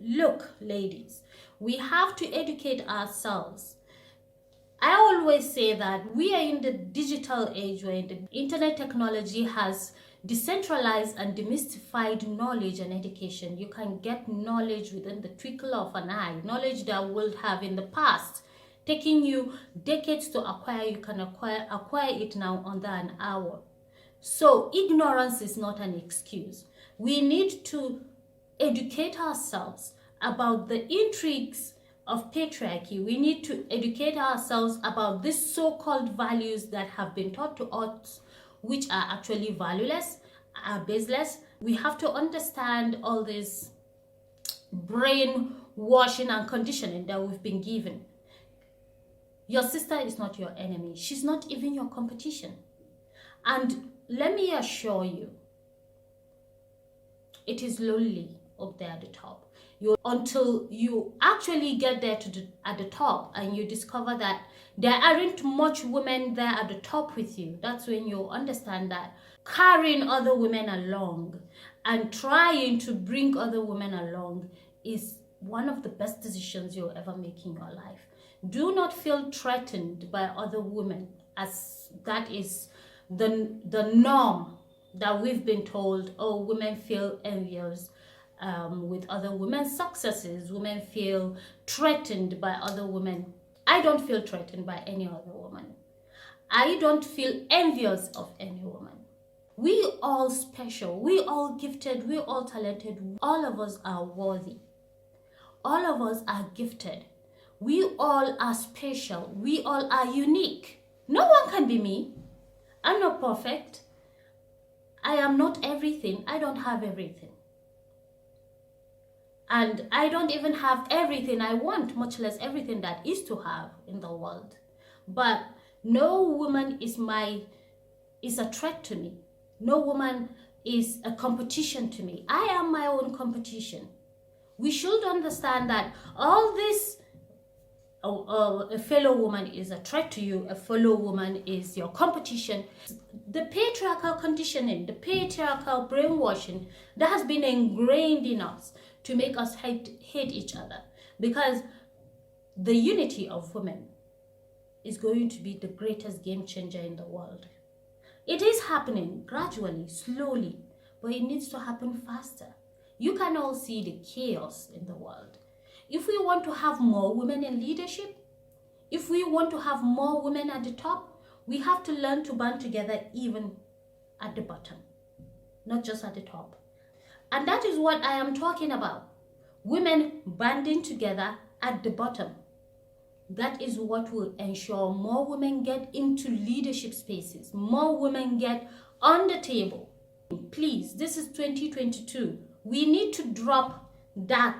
Look, ladies, we have to educate ourselves. I always say that we are in the digital age where the internet technology has decentralized and demystified knowledge and education. You can get knowledge within the twinkle of an eye, knowledge that would have in the past taking you decades to acquire. You can acquire it now under an hour. So ignorance is not an excuse. We need to educate ourselves about the intrigues of patriarchy. We need to educate ourselves about these so-called values that have been taught to us, which are actually valueless, are baseless. We have to understand all this brainwashing and conditioning that we've been given. Your sister is not your enemy. She's not even your competition. And let me assure you, it is lonely up there at the top. Until you actually get there at the top and you discover that there aren't much women there at the top with you, that's when you understand that carrying other women along and trying to bring other women along is one of the best decisions you'll ever make in your life. Do not feel threatened by other women, as that is the norm that we've been told. Oh, women feel envious with other women's successes. Women feel threatened by other women. I don't feel threatened by any other woman. I don't feel envious of any woman. We all special. We all gifted. We all talented. All of us are worthy. All of us are gifted. We all are special. We all are unique. No one can be me. I'm not perfect. I am not everything. I don't have everything. And I don't even have everything I want, much less everything that is to have in the world. But no woman is a threat to me. No woman is a competition to me. I am my own competition. We should understand that all this, a fellow woman is a threat to you, a fellow woman is your competition. The patriarchal conditioning, the patriarchal brainwashing that has been ingrained in us to make us hate each other, because the unity of women is going to be the greatest game changer in the world. It is happening gradually, slowly, but it needs to happen faster. You can all see the chaos in the world. If we want to have more women in leadership, if we want to have more women at the top, we have to learn to band together even at the bottom, not just at the top. And that is what I am talking about. Women banding together at the bottom. That is what will ensure more women get into leadership spaces, more women get on the table. Please, this is 2022. We need to drop that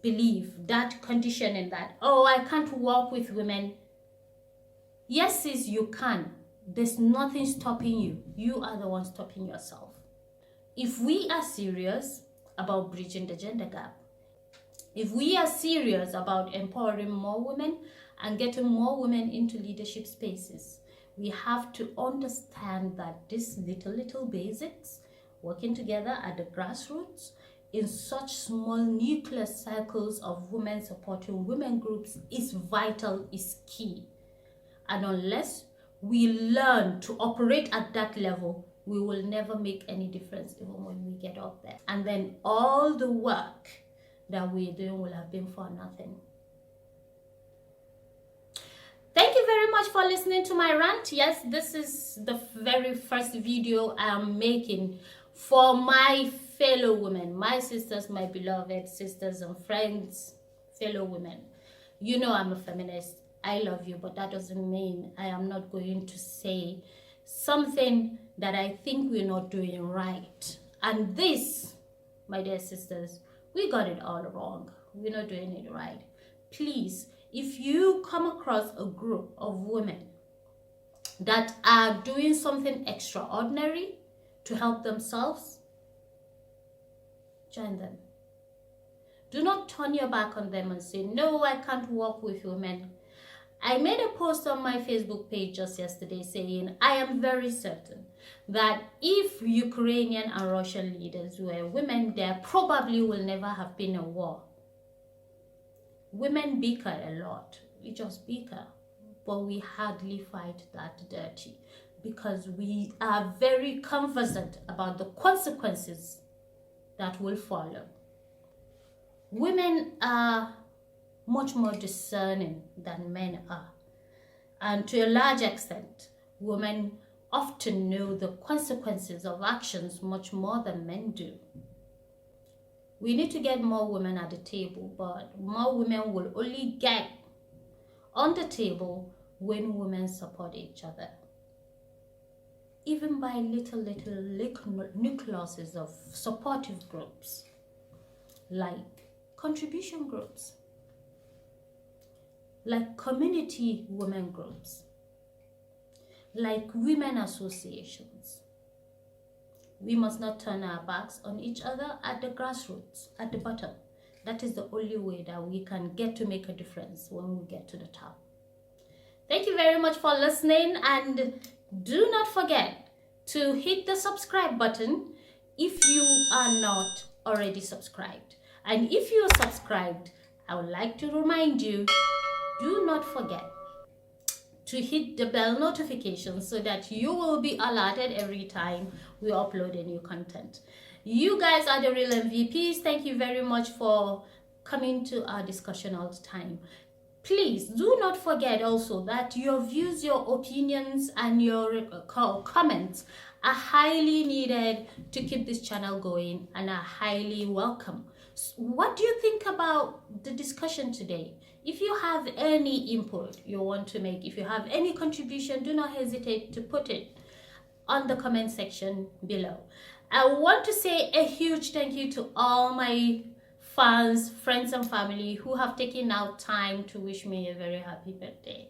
belief, that conditioning that, oh, I can't work with women. Yes, sis, you can. There's nothing stopping you. You are the one stopping yourself. If we are serious about bridging the gender gap, if we are serious about empowering more women and getting more women into leadership spaces, we have to understand that these little basics, working together at the grassroots, in such small nuclear circles of women supporting women groups is vital, is key. And unless we learn to operate at that level, we will never make any difference even when we get up there. And then all the work that we're doing will have been for nothing. Thank you very much for listening to my rant. Yes, this is the very first video I'm making for my fellow women, my sisters, my beloved sisters and friends, fellow women. You know I'm a feminist. I love you, but that doesn't mean I am not going to say something that I think we're not doing right. And this, my dear sisters, we got it all wrong. We're not doing it right. Please, if you come across a group of women that are doing something extraordinary to help themselves, join them. Do not turn your back on them and say, no, I can't work with women. I made a post on my Facebook page just yesterday saying, I am very certain that if Ukrainian and Russian leaders were women, there probably will never have been a war Women bicker a lot. We just bicker, but we hardly fight that dirty because we are very conversant about the consequences that will follow. Women are much more discerning than men are, and to a large extent, women often know the consequences of actions much more than men do. We need to get more women at the table, but more women will only get on the table when women support each other. Even by little nucleuses of supportive groups, like contribution groups, like community women groups, like women associations. We must not turn our backs on each other at the grassroots, at the bottom. That is the only way that we can get to make a difference when we get to the top. Thank you very much for listening, and do not forget to hit the subscribe button if you are not already subscribed. And if you are subscribed, I would like to remind you, do not forget to hit the bell notification so that you will be alerted every time we upload a new content. You guys are the real MVPs. Thank you very much for coming to our discussion all the time. Please do not forget also that your views, your opinions, and your comments are highly needed to keep this channel going and are highly welcome. What do you think about the discussion today? If you have any input you want to make, if you have any contribution, do not hesitate to put it on the comment section below. I want to say a huge thank you to all my fans, friends, and family who have taken out time to wish me a very happy birthday.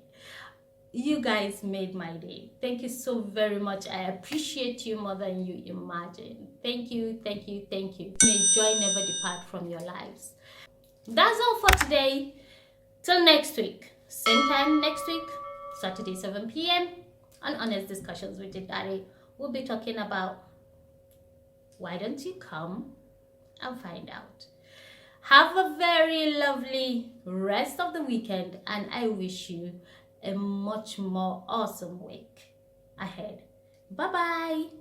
You guys made my day. Thank you so very much. I appreciate you more than you imagine. Thank you, thank you, thank you. May joy never depart from your lives. That's all for today. Till next week, same time next week, Saturday 7 p.m. on Honest Discussions with Daddy. We'll be talking about why don't you come and find out. Have a very lovely rest of the weekend, and I wish you a much more awesome week ahead. Bye-bye.